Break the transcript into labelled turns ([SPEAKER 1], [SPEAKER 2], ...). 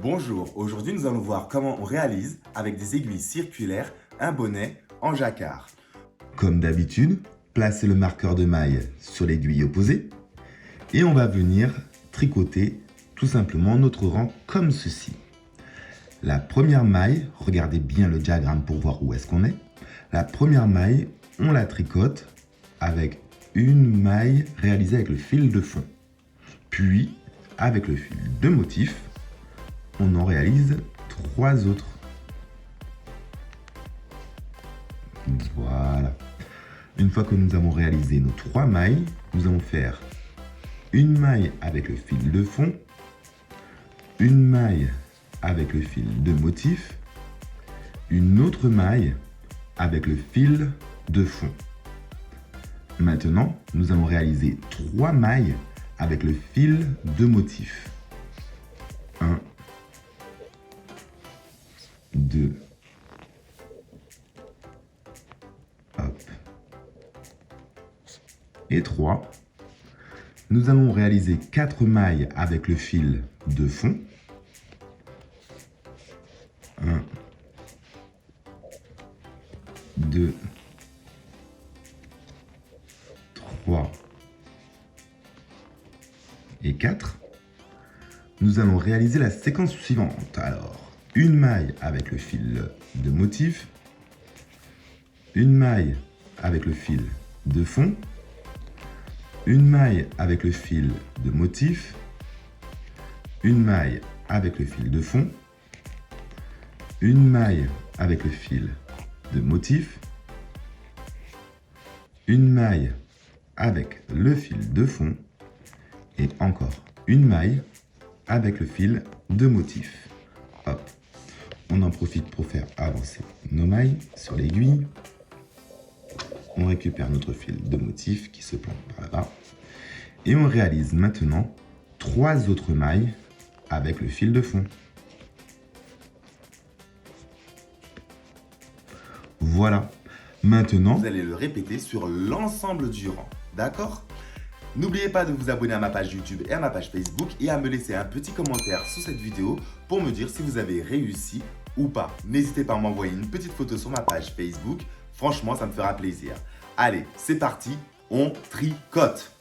[SPEAKER 1] Bonjour, aujourd'hui nous allons voir comment on réalise avec des aiguilles circulaires un bonnet en jacquard.
[SPEAKER 2] Comme d'habitude, placez le marqueur de maille sur l'aiguille opposée et on va venir tricoter tout simplement notre rang comme ceci. La première maille, regardez bien le diagramme pour voir où est-ce qu'on est. La première maille, on la tricote avec une maille réalisée avec le fil de fond. Puis, avec le fil de motif, on en réalise 3 autres. Voilà. Une fois que nous avons réalisé nos 3 mailles, nous allons faire une maille avec le fil de fond, une maille avec le fil de motif, une autre maille avec le fil de fond. Maintenant, nous allons réaliser 3 mailles avec le fil de motif. 1, 2, hop, et 3. Nous allons réaliser 4 mailles avec le fil de fond. 1, 2, 3 et 4. Nous allons réaliser la séquence suivante. Alors, une maille avec le fil de motif, une maille avec le fil de fond, une maille avec le fil de motif, une maille avec le fil de fond, une maille avec le fil de motif, une maille avec le fil de fond et encore une maille avec le fil de motif. Hop. On en profite pour faire avancer nos mailles sur l'aiguille. On récupère notre fil de motif qui se plante par là-bas. Et on réalise maintenant 3 autres mailles avec le fil de fond. Voilà. Maintenant,
[SPEAKER 1] Vous allez le répéter sur l'ensemble du rang, d'accord? N'oubliez pas de vous abonner à ma page YouTube et à ma page Facebook et à me laisser un petit commentaire sous cette vidéo pour me dire si vous avez réussi ou pas. N'hésitez pas à m'envoyer une petite photo sur ma page Facebook. Franchement, ça me fera plaisir. Allez, c'est parti, on tricote!